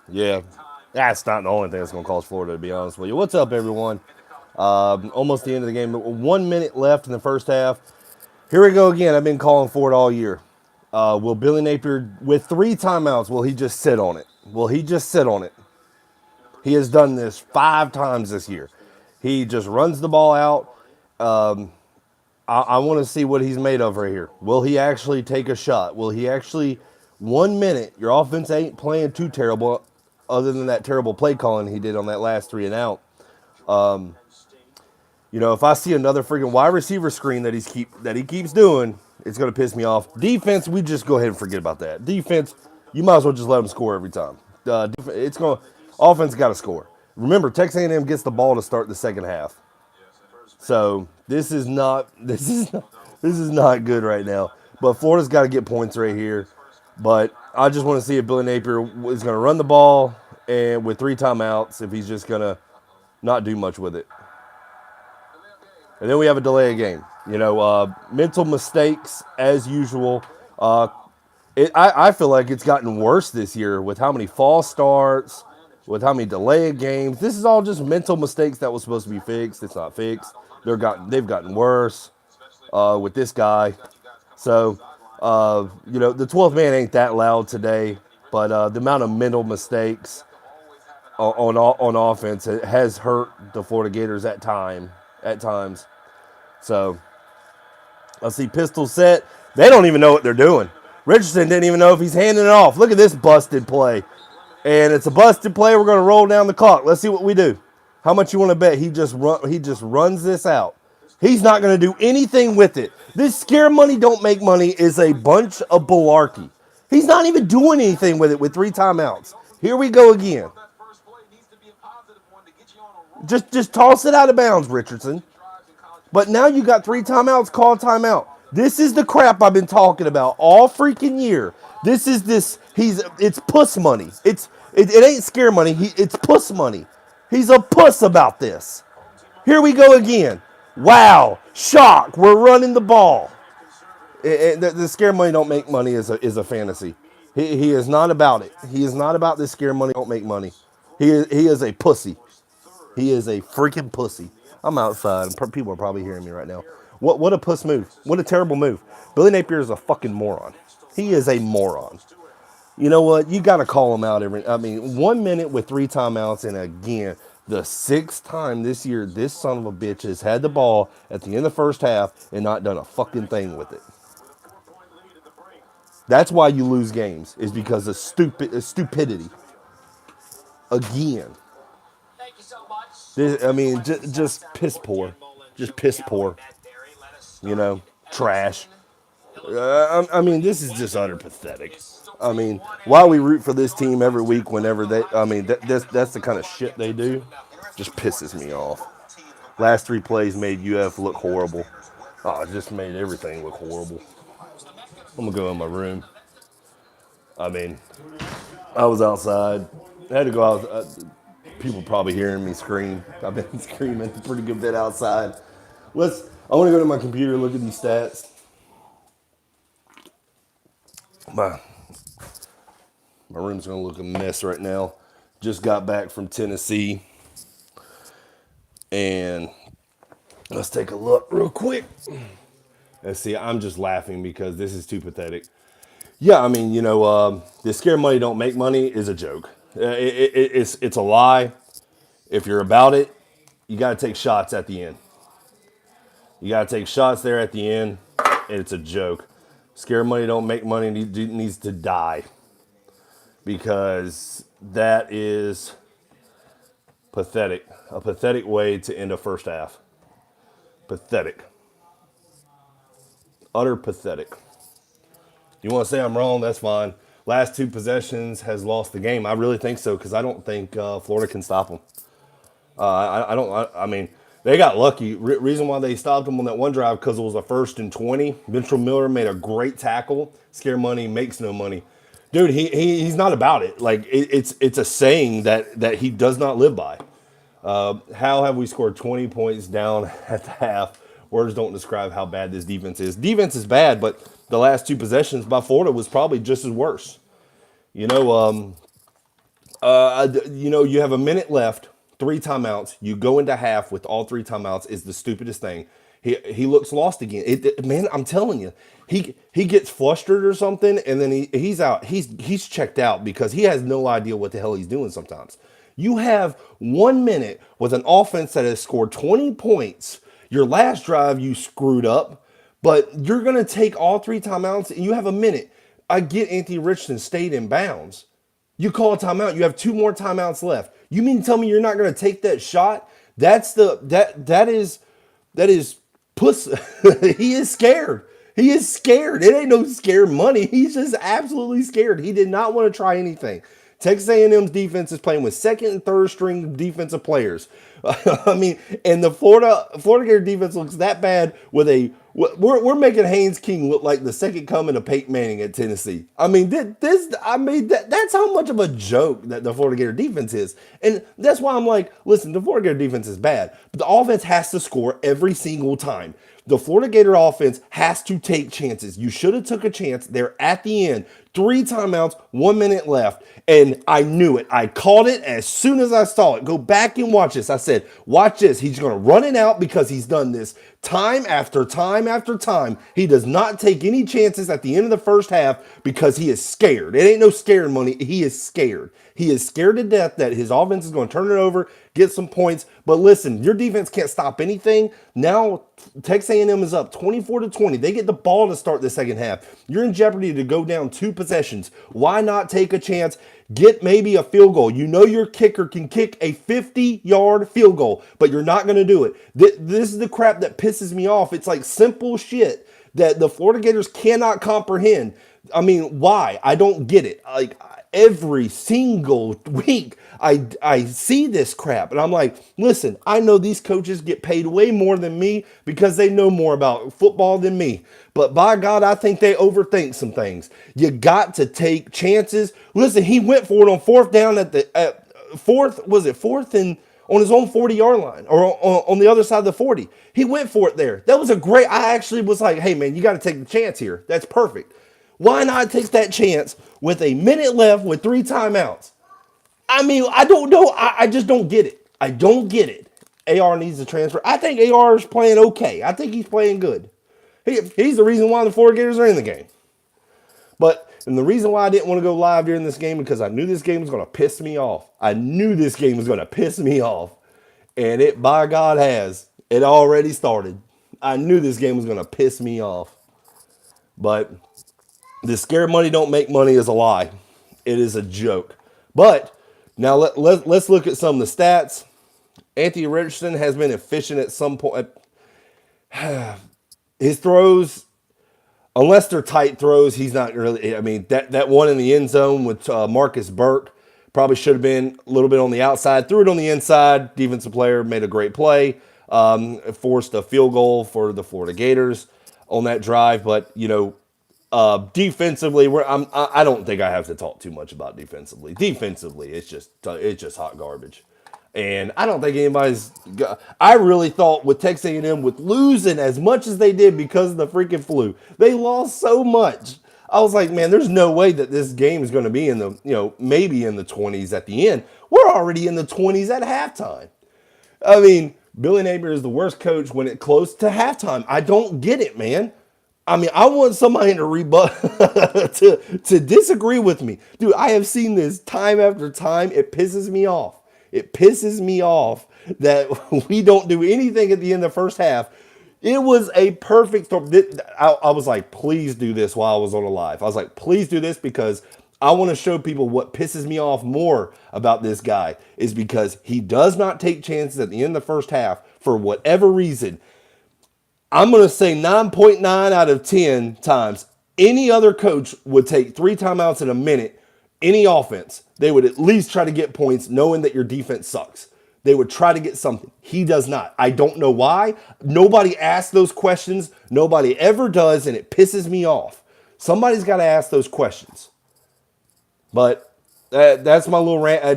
Yeah, that's not the only thing that's going to cost Florida, to be honest with you. What's up, everyone? Almost the end of the game. 1 minute left in the first half. Here we go again. I've been calling for it all year. Will Billy Napier, with 3 timeouts, will he just sit on it? Will he just sit on it? He has done this 5 times this year. He just runs the ball out. I want to see what he's made of right here. Will he actually take a shot? Will he actually, 1 minute, your offense ain't playing too terrible other than that terrible play calling he did on that last 3 and out. If I see another freaking wide receiver screen that he keeps doing, it's going to piss me off. Defense, we just go ahead and forget about that. Defense, you might as well just let them score every time. It's going offense got to score. Remember, Texas A&M gets the ball to start the second half. So this is not good right now. But Florida's got to get points right here. But I just want to see if Billy Napier is going to run the ball and with 3 timeouts, if he's just going to not do much with it. And then we have a delay of game. Mental mistakes as usual. I feel like it's gotten worse this year with how many false starts, with how many delay of games. This is all just mental mistakes that was supposed to be fixed. It's not fixed. They've gotten worse with this guy. So, the 12th man ain't that loud today, but the amount of mental mistakes on offense has hurt the Florida Gators at times. So, let's see, pistol set. They don't even know what they're doing. Richardson didn't even know if he's handing it off. Look at this busted play. And it's a busted play. We're going to roll down the clock. Let's see what we do. How much you want to bet he just runs this out? He's not going to do anything with it. This scare money don't make money is a bunch of malarkey. He's not even doing anything with it with 3 timeouts. Here we go again. Just toss it out of bounds, Richardson. But now you got 3 timeouts, call a timeout. This is the crap I've been talking about all freaking year. It's puss money. It ain't scare money. It's puss money. He's a puss about this. Here we go again. Wow, shock. We're running the ball. The scare money don't make money is a fantasy. He is not about it. He is not about this scare money don't make money. He is a pussy. He is a freaking pussy. I'm outside. People are probably hearing me right now. What a puss move. What a terrible move. Billy Napier is a fucking moron. He is a moron. You know what? You got to call him out 1 minute with 3 timeouts, and again, the 6th time this year, this son of a bitch has had the ball at the end of the first half and not done a fucking thing with it. That's why you lose games, is because of stupidity. Again. Just piss poor. Just piss poor. Trash. This is just utter pathetic. Why we root for this team every week whenever that's the kind of shit they do, just pisses me off. Last 3 plays made UF look horrible. Oh, it just made everything look horrible. I'm gonna go in my room. I was outside. I had to go out. People probably hearing me scream. I've been screaming a pretty good bit outside. I want to go to my computer and look at these stats. My room's gonna look a mess right now. Just got back from Tennessee, and let's take a look real quick. Let's see. I'm just laughing because this is too pathetic. Yeah, this scare money don't make money is a joke. It's a lie. If you're about it, you got to take shots at the end. You got to take shots there at the end, and it's a joke. Scare money don't make money needs to die, because that is pathetic. A pathetic way to end a first half. Pathetic. Utter pathetic. You want to say I'm wrong? That's fine. Last 2 possessions has lost the game. I really think so, because I don't think Florida can stop them. They got lucky. Reason why they stopped them on that one drive, because it was a 1st and 20. Mitchell Miller made a great tackle. Scare money makes no money. Dude, he's not about it. Like, it's a saying that he does not live by. How have we scored 20 points down at the half? Words don't describe how bad this defense is. Defense is bad, but the last 2 possessions by Florida was probably just as worse. You have a minute left, three timeouts. You go into half with all three timeouts is the stupidest thing. He looks lost again. Man, I'm telling you, he gets flustered or something, and then he's out. He's checked out because he has no idea what the hell he's doing sometimes. You have 1 minute with an offense that has scored 20 points. Your last drive you screwed up, but you're gonna take all three timeouts and you have a minute. I get Anthony Richardson stayed in bounds. You call a timeout. You have two more timeouts left. You mean to tell me you're not going to take that shot? That is puss. He is scared. He is scared. It ain't no scared money. He's just absolutely scared. He did not want to try anything. Texas A&M's defense is playing with second and third string defensive players. I mean, and the Florida Gator defense looks that bad with a we're making Haynes King look like the second coming of Peyton Manning at Tennessee. I mean, that's how much of a joke that the Florida Gator defense is. And that's why I'm like, listen, the Florida Gator defense is bad, but the offense has to score every single time. The Florida Gator offense has to take chances. You should have took a chance. They're at the end. Three timeouts, 1 minute left. And I knew it. I called it as soon as I saw it. Go back and watch this. I said, watch this. He's going to run it out because he's done this time after time after time. He does not take any chances at the end of the first half because he is scared. It ain't no scared money. He is scared. He is scared to death that his offense is going to turn it over, get some points. But listen, your defense can't stop anything. Now Texas A&M is up 24-20. They get the ball to start the second half. You're in jeopardy to go down two possessions. Why not take a chance? Get maybe a field goal. You know your kicker can kick a 50-yard field goal, but you're not going to do it. This is the crap that pisses me off. It's like simple shit that the Florida Gators cannot comprehend. I mean, why? I don't get it. Like every single week, I see this crap, and I'm like, listen, I know these coaches get paid way more than me because they know more about football than me. But by God, I think they overthink some things. You got to take chances. Listen, he went for it on fourth down at fourth, was it fourth and on his own 40-yard line or on the other side of the 40. He went for it there. That was I actually was like, hey man, you got to take the chance here. That's perfect. Why not take that chance with a minute left with three timeouts? I mean, I don't know. I just don't get it. I don't get it. AR needs to transfer. I think AR is playing okay. I think he's playing good. He's the reason why the Florida Gators are in the game. And the reason why I didn't want to go live during this game because I knew this game was going to piss me off. I knew this game was going to piss me off. And it, by God, has. It already started. I knew this game was going to piss me off. But the scared money don't make money is a lie. It is a joke. But now let's look at some of the stats. Anthony Richardson has been efficient at some point. His throws, unless they're tight throws, he's not really. I mean, that one in the end zone with Marcus Burke probably should have been a little bit on the outside. Threw it on the inside. Defensive player made a great play. Forced a field goal for the Florida Gators on that drive. But, defensively, I don't think I have to talk too much about defensively. Defensively, it's just hot garbage. And I don't think anybody's. I really thought with Texas A&M with losing as much as they did because of the freaking flu, they lost so much. I was like, man, there's no way that this game is going to be in the maybe in the 20s at the end. We're already in the 20s at halftime. I mean, Billy Napier is the worst coach when it's close to halftime. I don't get it, man. I mean, I want somebody to rebut to disagree with me. Dude, I have seen this time after time. It pisses me off. It pisses me off that we don't do anything at the end of the first half. It was a perfect throw. I was like, please do this while I was on a live. I was like, please do this because I want to show people what pisses me off more about this guy is because he does not take chances at the end of the first half for whatever reason. I'm going to say 9.9 out of 10 times any other coach would take three timeouts in a minute. Any offense, they would at least try to get points knowing that your defense sucks. They would try to get something. He does not. I don't know why. Nobody asks those questions. Nobody ever does, and it pisses me off. Somebody's got to ask those questions. But that's my little rant. I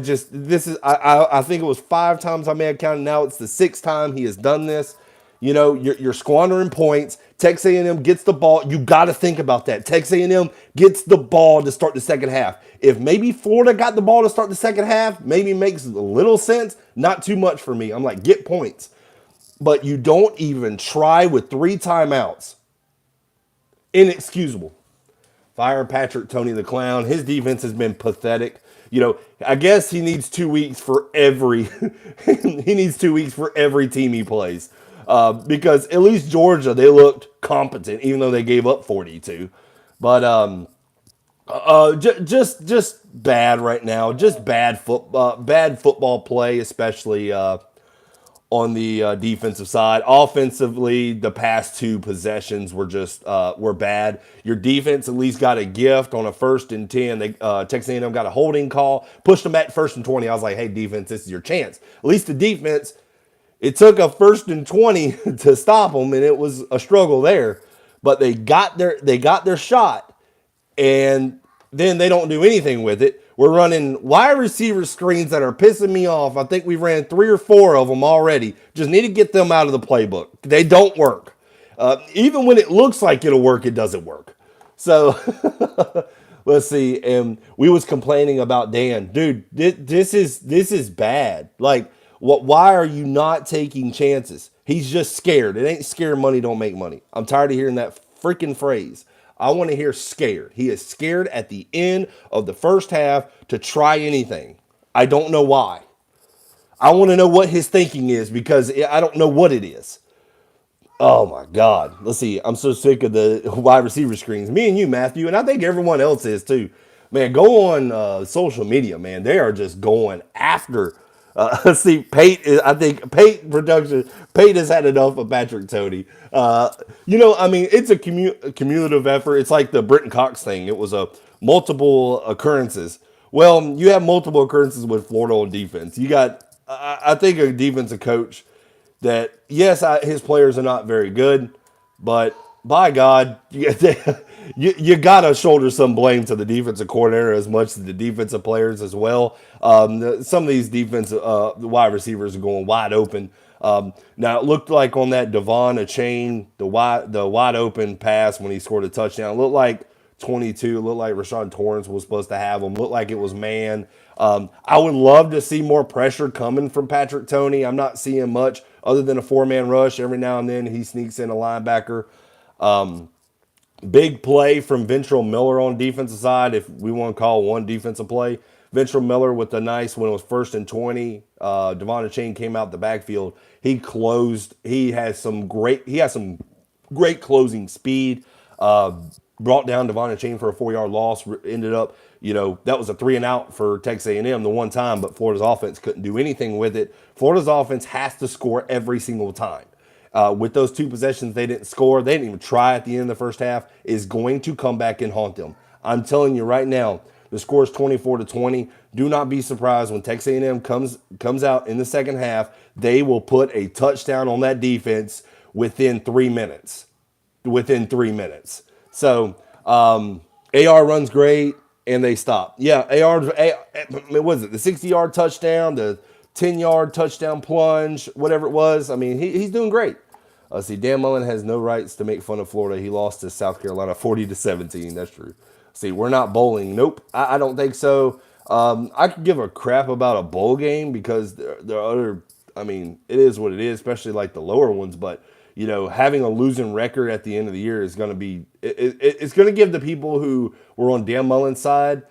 think it was 5 times I may have counted. Now it's the 6th time he has done this. You know, you're squandering points. Texas A&M gets the ball. You got to think about that. Texas A&M gets the ball to start the second half. If maybe Florida got the ball to start the second half, maybe makes a little sense. Not too much for me. I'm like, get points. But you don't even try with 3 timeouts. Inexcusable. Fire Patrick Tony the Clown. His defense has been pathetic. You know, I guess he needs 2 weeks for every he needs 2 weeks for every team he plays. Because at least Georgia, they looked competent, even though they gave up 42. But just bad right now. Just bad football play, especially on the defensive side. Offensively, the past 2 possessions were bad. Your defense at least got a gift on a 1st and 10. They Texas A&M got a holding call, pushed them back 1st and 20. I was like, hey, defense, this is your chance. At least the defense. It took a 1st and 20 to stop them, and it was a struggle there. But they got their shot, and then they don't do anything with it. We're running wide receiver screens that are pissing me off. I think we ran 3 or 4 of them already. Just need to get them out of the playbook. They don't work. Even when it looks like it'll work, it doesn't work. So let's see. And we was complaining about Dan, dude. This is bad. Like, what? Why are you not taking chances? He's just scared. It ain't scared money don't make money. I'm tired of hearing that freaking phrase. I want to hear scared. He is scared at the end of the first half to try anything. I don't know why. I want to know what his thinking is because I don't know what it is. Oh my God. Let's see. I'm so sick of the wide receiver screens. Me and you, Matthew, and I think everyone else is too. Man, go on social media, man. They are just going after. See, I think Pate has had enough of Patrick Tony. I mean, it's a cumulative effort. It's like the Britton Cox thing. It was a multiple occurrences. Well, you have multiple occurrences with Florida on defense. You got, I think, a defensive coach that yes, his players are not very good, but by God, you gotta shoulder some blame to the defensive coordinator as much as the defensive players as well. Some of these defensive wide receivers are going wide open. Now it looked like on that Devon chain, the wide open pass when he scored a touchdown, it looked like 22. It looked like Rashad Torrance was supposed to have him. Looked like it was man. I would love to see more pressure coming from Patrick Tony. I'm not seeing much other than a 4-man rush. Every now and then he sneaks in a linebacker. Big play from Ventrell Miller on defensive side, if we want to call one defensive play. Ventrell Miller with the nice, when it was 1st and 20, Devon Chain came out the backfield. He closed. He has some great closing speed. Brought down Devon Chain for a 4-yard loss. Ended up, that was a 3-and-out for Texas A&M the one time, but Florida's offense couldn't do anything with it. Florida's offense has to score every single time. With those 2 possessions, they didn't score. They didn't even try at the end of the first half. Is going to come back and haunt them. I'm telling you right now, the score is 24-20. Do not be surprised when Texas A&M comes out in the second half. They will put a touchdown on that defense within 3 minutes. So AR runs great and they stop. Yeah, was it the 60-yard touchdown, the 10-yard touchdown plunge, whatever it was? I mean, he's doing great. See, Dan Mullen has no rights to make fun of Florida. He lost to South Carolina 40-17. That's true. See, we're not bowling. Nope, I don't think so. I could give a crap about a bowl game because there are other. I mean, it is what it is, especially like the lower ones. But having a losing record at the end of the year is going to be. It's going to give the people who were on Dan Mullen's side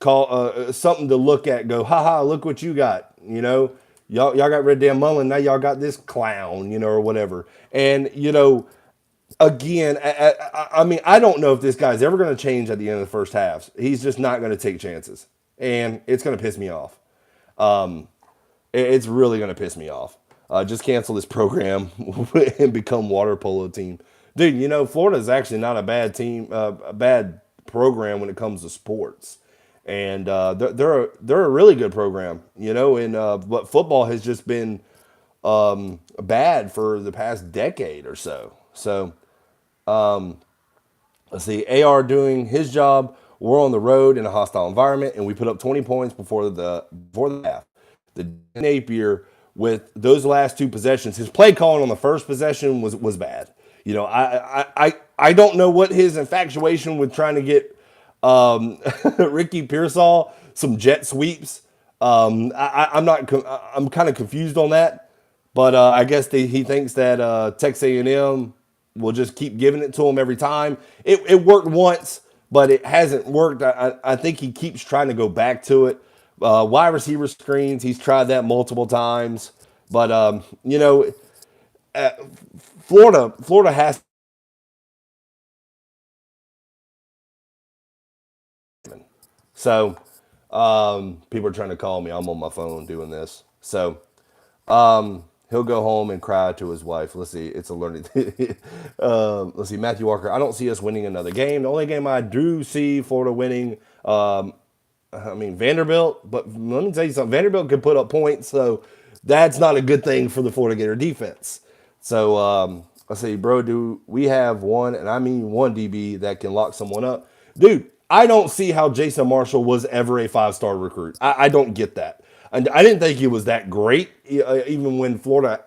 something to look at. Go, haha, look what you got. Y'all got rid of Dan Mullen. Now y'all got this clown, or whatever. And again, I mean, I don't know if this guy's ever going to change at the end of the first half. He's just not going to take chances, and it's going to piss me off. It's really going to piss me off. Just cancel this program and become water polo team, dude. Florida is actually not a bad team, a bad program when it comes to sports, and they're a really good program, And but football has just been bad for the past decade or so. So. Let's see, AR doing his job. We're on the road in a hostile environment, and we put up 20 points before the half. The Napier with those last two possessions. His play calling on the first possession was bad. You know, I don't know what his infatuation with trying to get Ricky Pearsall some jet sweeps. I'm not. I'm kind of confused on that, but I guess he thinks that Texas A&M will just keep giving it to him every time. It worked once, but it hasn't worked. I think he keeps trying to go back to it. Wide receiver screens, he's tried that multiple times, but you know, Florida has. So people are trying to call me. I'm on my phone doing this. So he'll go home and cry to his wife. Let's see. It's a learning. Let's see. Matthew Walker. I don't see us winning another game. The only game I do see Florida winning. I mean Vanderbilt. But let me tell you something. Vanderbilt can put up points, so that's not a good thing for the Florida Gator defense. So I say, bro, do we have one, and I mean one DB that can lock someone up, dude? I don't see how Jason Marshall was ever a 5-star recruit. I don't get that. And I didn't think he was that great, even when Florida,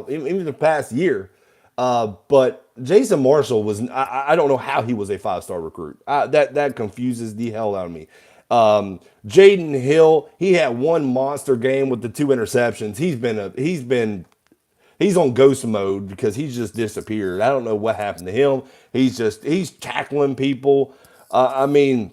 even the past year. But Jason Marshall was, I don't know how he was a 5-star recruit. That confuses the hell out of me. Jaden Hill, he had one monster game with the 2 interceptions. He's on ghost mode because he's just disappeared. I don't know what happened to him. He's tackling people. I mean,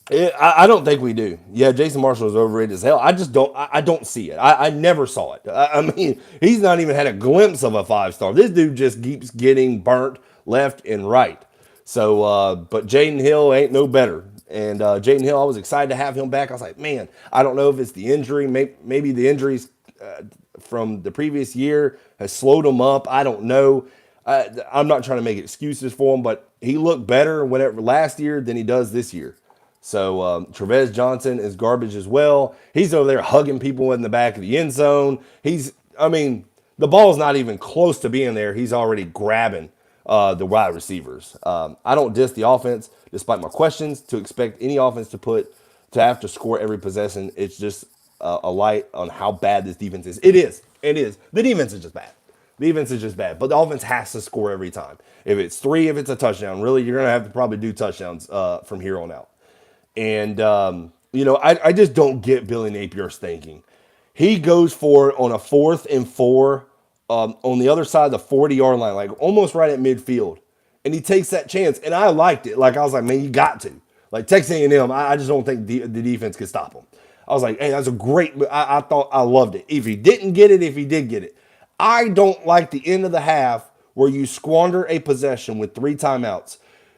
I don't think we do. Yeah, Jason Marshall is overrated as hell. I just don't. I don't see it. I never saw it. I mean, he's not even had a glimpse of a 5-star. This dude just keeps getting burnt left and right. So, but Jaden Hill ain't no better. And Jaden Hill, I was excited to have him back. I was like, man, I don't know if it's the injury. Maybe the injuries from the previous year has slowed him up. I don't know. I'm not trying to make excuses for him, but he looked better whenever last year than he does this year. So Trevez Johnson is garbage as well. He's over there hugging people in the back of the end zone. I mean, the ball's not even close to being there. He's already grabbing the wide receivers. I don't diss the offense, despite my questions. To expect any offense to have to score every possession, it's just a light on how bad this defense is. It is. It is. The defense is just bad. The defense is just bad, but the offense has to score every time. If it's three, if it's a touchdown, really, you're going to have to probably do touchdowns from here on out. And, you know, I just don't get Billy Napier's thinking. He goes for it on a 4th and 4 on the other side of the 40-yard line, like almost right at midfield. And he takes that chance. And I liked it. Like, I was like, man, you got to. Like, Texas A&M, I just don't think the defense could stop him. I was like, hey, that's a great. I thought I loved it. If he didn't get it, if he did get it. I don't like the end of the half where you squander a possession with 3 timeouts.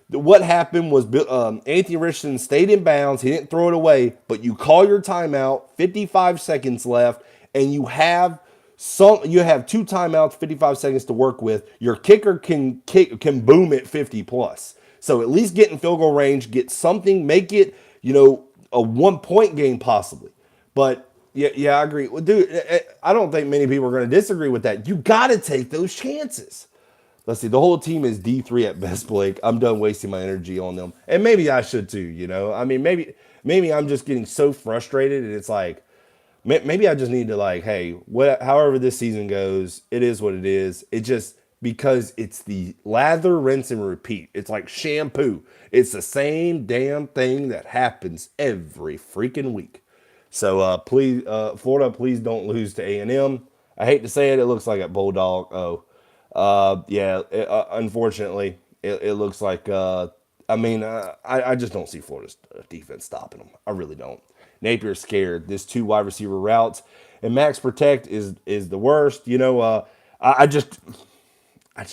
What happened was Anthony Richardson stayed in bounds. He didn't throw it away, but you call your timeout, 55 seconds left, and you have 2 timeouts, 55 seconds to work with. Your kicker can boom it 50 plus. So at least get in field goal range, get something, make it, you know, a 1-point game possibly. But yeah, I agree. Well, dude, I don't think many people are going to disagree with that. You got to take those chances. Let's see. The whole team is D3 at best, Blake. I'm done wasting my energy on them, and maybe I should too. You know, I mean, maybe I'm just getting so frustrated, and it's like maybe I just need to like, hey, however this season goes, it is what it is. It just because it's the lather, rinse, and repeat. It's like shampoo. It's the same damn thing that happens every freaking week. So please, Florida, please don't lose to A&M. I hate to say it, it looks like a Bulldog. Oh, yeah. Unfortunately, it looks like. I just don't see Florida's defense stopping them. I really don't. Napier's scared. This 2 wide receiver routes and max protect is the worst. You know, I just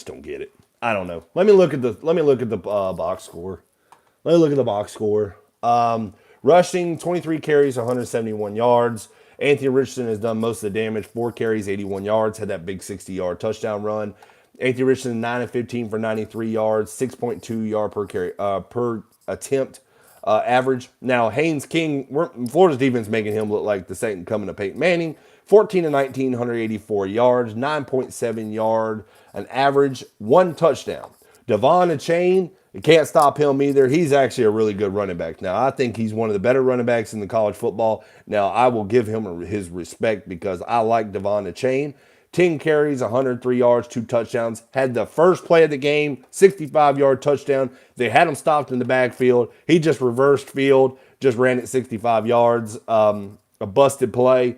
don't get it. I don't know. Let me look at the box score. Let me look at the box score. Rushing, 23 carries, 171 yards. Anthony Richardson has done most of the damage. 4 carries, 81 yards. Had that big 60-yard touchdown run. Anthony Richardson, 9 of 15 for 93 yards. 6.2 yard per carry per attempt average. Now, Haynes King, Florida's defense making him look like the second coming of Peyton Manning. 14 of 19, 184 yards. 9.7 yard an average. 1 touchdown. Devon Achane, You can't stop him either. He's actually a really good running back. Now, I think he's one of the better running backs in the college football. Now, I will give him his respect because I like Devon the Chain. 10 carries, 103 yards, 2 touchdowns. Had the first play of the game, 65-yard touchdown. They had him stopped in the backfield. He just reversed field, just ran it 65 yards. A busted play.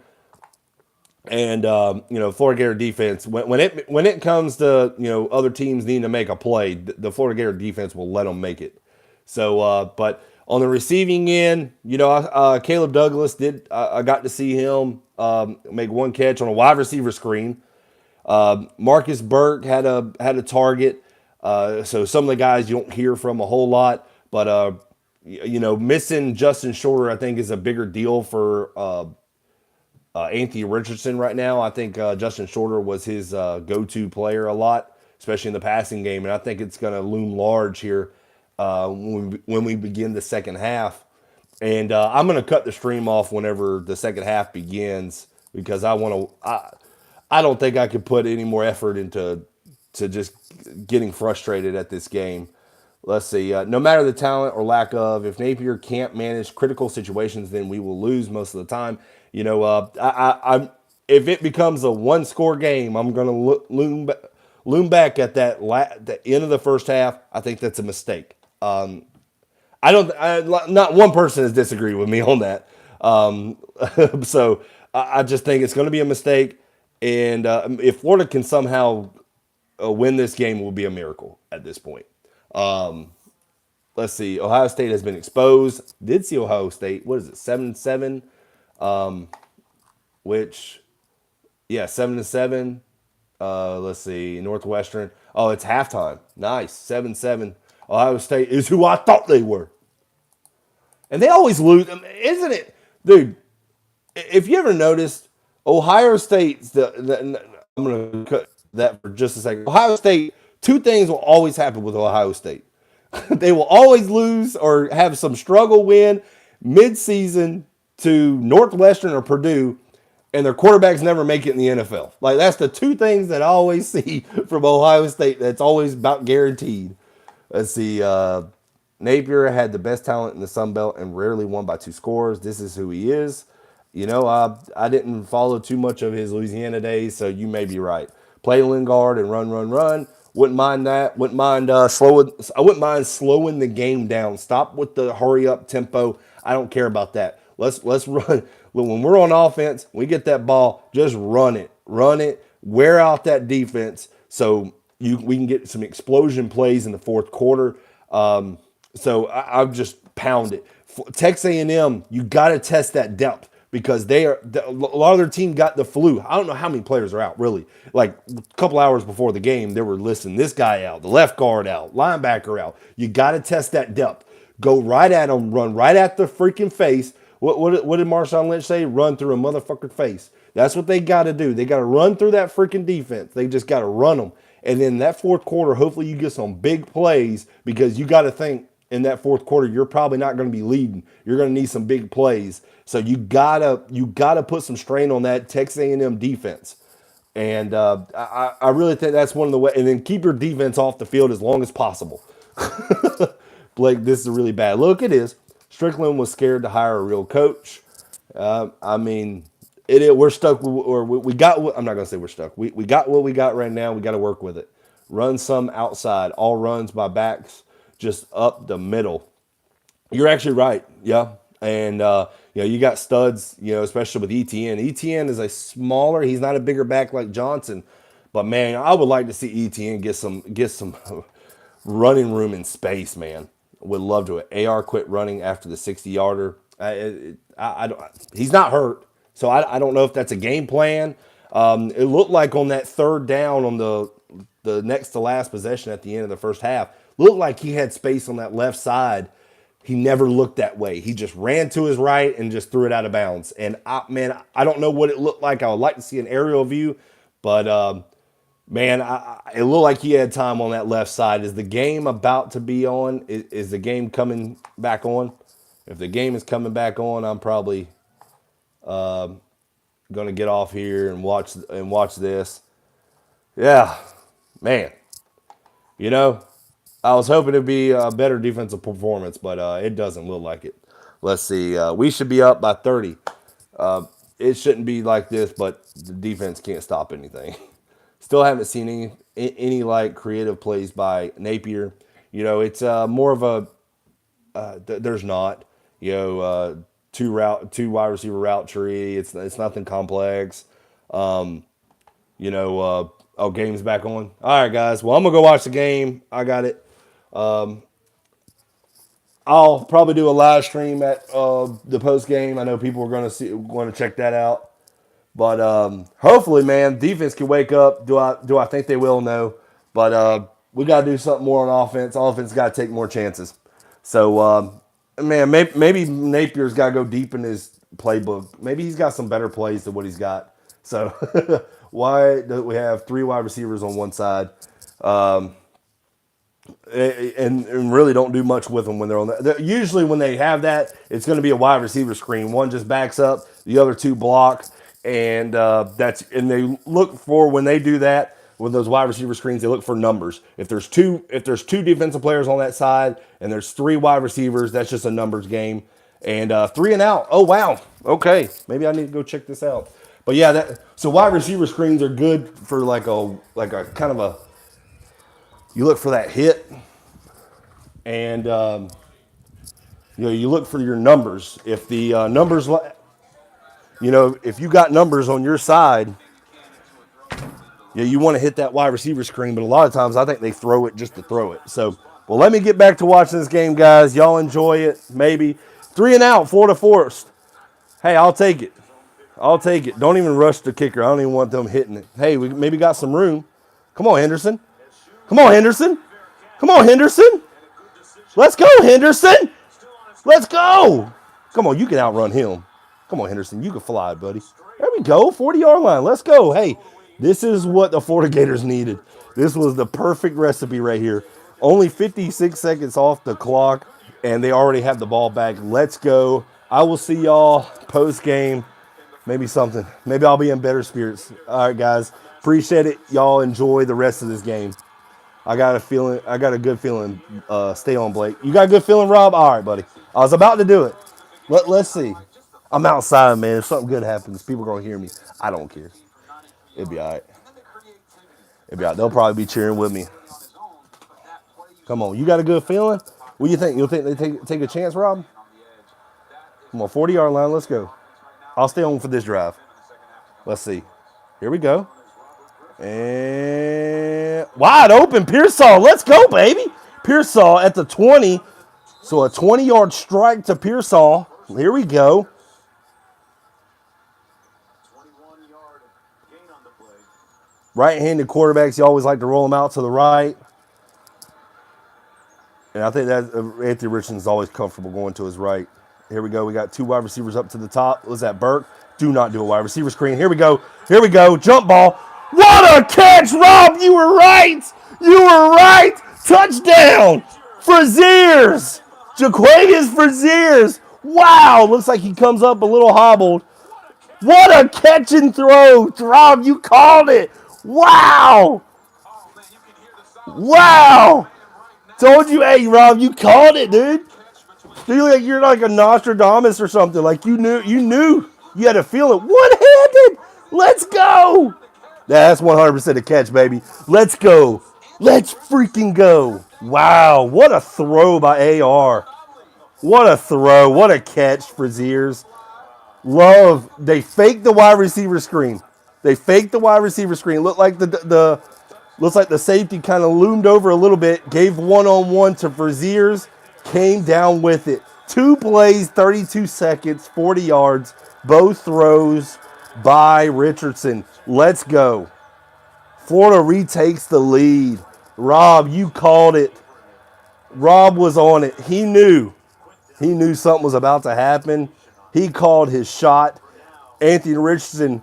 And Florida Gator defense when it comes to other teams needing to make a play, the Florida Gator defense will let them make it. So, but on the receiving end, Caleb Douglas did. I got to see him make one catch on a wide receiver screen. Marcus Burke had a target. So some of the guys you don't hear from a whole lot, but missing Justin Shorter I think is a bigger deal for Anthony Richardson right now. I think Justin Shorter was his go-to player a lot, especially in the passing game, and I think it's going to loom large here when we begin the second half. And I'm going to cut the stream off whenever the second half begins because I want to. I don't think I could put any more effort into just getting frustrated at this game. Let's see. No matter the talent or lack of, if Napier can't manage critical situations, then we will lose most of the time. I'm if it becomes a one-score game, I'm going to loom back at the end of the first half. I think that's a mistake. I don't. Not one person has disagreed with me on that. So I just think it's going to be a mistake. And if Florida can somehow win this game, it will be a miracle at this point. Let's see. Ohio State has been exposed. Did see Ohio State. What is it? 7-7. Which, yeah, 7-7. Let's see. Northwestern. Oh, it's halftime. Nice. 7-7. Ohio State is who I thought they were. And they always lose, isn't it, dude? If you ever noticed, Ohio State's I'm gonna cut that for just a second. Ohio State, two things will always happen with Ohio State. They will always lose or have some struggle win mid-season to Northwestern or Purdue, and their quarterbacks never make it in the NFL. Like that's the two things that I always see from Ohio State. That's always about guaranteed. Let's see. Napier had the best talent in the Sun Belt and rarely won by 2 scores. This is who he is. I didn't follow too much of his Louisiana days, so you may be right. Play Lingard and run, run, run. Wouldn't mind that. Wouldn't mind slowing. I wouldn't mind slowing the game down. Stop with the hurry up tempo. I don't care about that. Let's run. When we're on offense, we get that ball. Just run it. Wear out that defense so we can get some explosion plays in the fourth quarter. So I've just pounded. Texas A&M, you got to test that depth because a lot of their team got the flu. I don't know how many players are out, really. Like a couple hours before the game, they were listing this guy out, the left guard out, linebacker out. You got to test that depth. Go right at them, run right at the freaking face. What did Marshawn Lynch say? Run through a motherfucking face. That's what they got to do. They got to run through that freaking defense. They just got to run them. And then that fourth quarter, hopefully you get some big plays because you got to think in that fourth quarter, you're probably not going to be leading. You're going to need some big plays. So you gotta put some strain on that Texas A&M defense. And I really think that's one of the ways. And then keep your defense off the field as long as possible. Blake, this is a really bad look. It is. Strickland was scared to hire a real coach. I mean, we're stuck, or we got. I'm not gonna say we're stuck. We got what we got right now. We got to work with it. Run some outside. All runs by backs, just up the middle. You're actually right. Yeah, and you got studs. Especially with ETN. ETN is a smaller. He's not a bigger back like Johnson, but man, I would like to see ETN get some running room in space. Man, would love to. AR quit running after the 60-yarder. I don't. He's not hurt, so I don't know if that's a game plan. It looked like on that third down on the next to last possession at the end of the first half, looked like he had space on that left side. He never looked that way. He just ran to his right and just threw it out of bounds. And I don't know what it looked like. I would like to see an aerial view, but man, it looked like he had time on that left side. Is the game about to be on? Is the game coming back on? If the game is coming back on, I'm probably going to get off here and watch this. Yeah, man. You know, I was hoping it'd be a better defensive performance, but it doesn't look like it. Let's see. We should be up by 30. It shouldn't be like this, but the defense can't stop anything. Still haven't seen any like creative plays by Napier. It's more of a there's not two wide receiver route tree. It's nothing complex. Oh, game's back on. All right, guys. Well, I'm gonna go watch the game. I got it. I'll probably do a live stream at the post game. I know people are going to check that out. But hopefully, man, defense can wake up. Do I think they will? No. But we got to do something more on offense. Offense got to take more chances. So, man, maybe Napier's got to go deep in his playbook. Maybe he's got some better plays than what he's got. So, why do we have three wide receivers on one side? And really don't do much with them when they're on that. Usually when they have that, it's going to be a wide receiver screen. One just backs up, the other two block, and they look for when they do that with those wide receiver screens. They look for numbers. If there's two defensive players on that side and there's three wide receivers, that's just a numbers game. And 3 and out. Oh wow. Okay, maybe I need to go check this out. But yeah, so wide receiver screens are good for like a kind of a you look for that hit, and you look for your numbers. If the numbers, if you got numbers on your side, you want to hit that wide receiver screen. But a lot of times, I think they throw it just to throw it. So, well, let me get back to watching this game, guys. Y'all enjoy it. Maybe 3 and out, Florida Forest. Hey, I'll take it. I'll take it. Don't even rush the kicker. I don't even want them hitting it. Hey, we maybe got some room. Come on, Henderson. Come on, Henderson. Come on, Henderson. Let's go, Henderson. Let's go. Come on, you can outrun him. Come on, Henderson. You can fly, buddy. There we go. 40-yard line. Let's go. Hey, this is what the Florida Gators needed. This was the perfect recipe right here. Only 56 seconds off the clock, and they already have the ball back. Let's go. I will see y'all post-game. Maybe something. Maybe I'll be in better spirits. All right, guys. Appreciate it. Y'all enjoy the rest of this game. I got a good feeling. Stay on, Blake. You got a good feeling, Rob? All right, buddy. I was about to do it. Let's see. I'm outside, man. If something good happens, people are going to hear me. I don't care. It'll be all right. It'll be all right. They'll probably be cheering with me. Come on. You got a good feeling? What do you think? You think they take a chance, Rob? Come on, 40-yard line. Let's go. I'll stay on for this drive. Let's see. Here we go. And wide open, Pearsall. Let's go, baby. Pearsall at the 20. So a 20-yard strike to Pearsall. Here we go. Right-handed quarterbacks, you always like to roll them out to the right. And I think that Anthony Richardson's always comfortable going to his right. Here we go. We got two wide receivers up to the top. Was that Burke? Do not do a wide receiver screen. Here we go. Here we go. Jump ball. What a catch, Rob. You were right. You were right. Touchdown. Fraziers. Jaquavius Fraziers. Wow. Looks like he comes up a little hobbled. What a catch and throw. Rob, you called it. Wow. Wow. Told you, hey, Rob, you called it, dude. You're like a Nostradamus or something. Like you knew. You had to feel it. One-handed. Let's go. That's 100% a catch, baby. Let's go. Let's freaking go. Wow. What a throw by AR. What a throw. What a catch, Fraziers. They faked the wide receiver screen. Looked like looks like the safety kind of loomed over a little bit. Gave one-on-one to Fraziers. Came down with it. 2 plays, 32 seconds, 40 yards. Both throws by Richardson. Let's go. Florida retakes the lead. Rob, you called it. Rob was on it. He knew. He knew something was about to happen. He called his shot. Anthony Richardson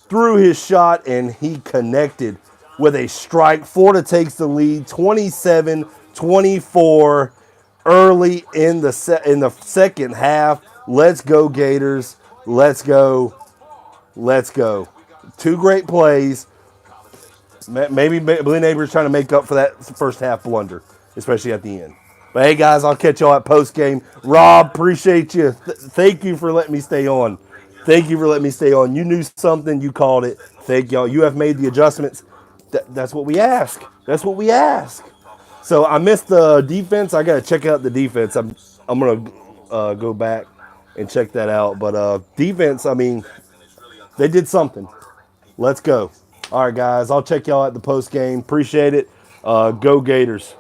threw his shot, and he connected with a strike. Florida takes the lead 27-24 early in the second half. Let's go, Gators. Let's go. Let's go. 2 great plays. Maybe Billy Neighbors trying to make up for that first half blunder. especially at the end. But hey, guys, I'll catch y'all at post game. Rob, appreciate you. Thank you for letting me stay on. Thank you for letting me stay on. You knew something, you called it. Thank y'all. You have made the adjustments. That's what we ask. That's what we ask. So I missed the defense. I gotta check out the defense. I'm gonna go back and check that out. But defense, I mean, they did something. Let's go. All right, guys. I'll check y'all at the post game. Appreciate it. Go Gators.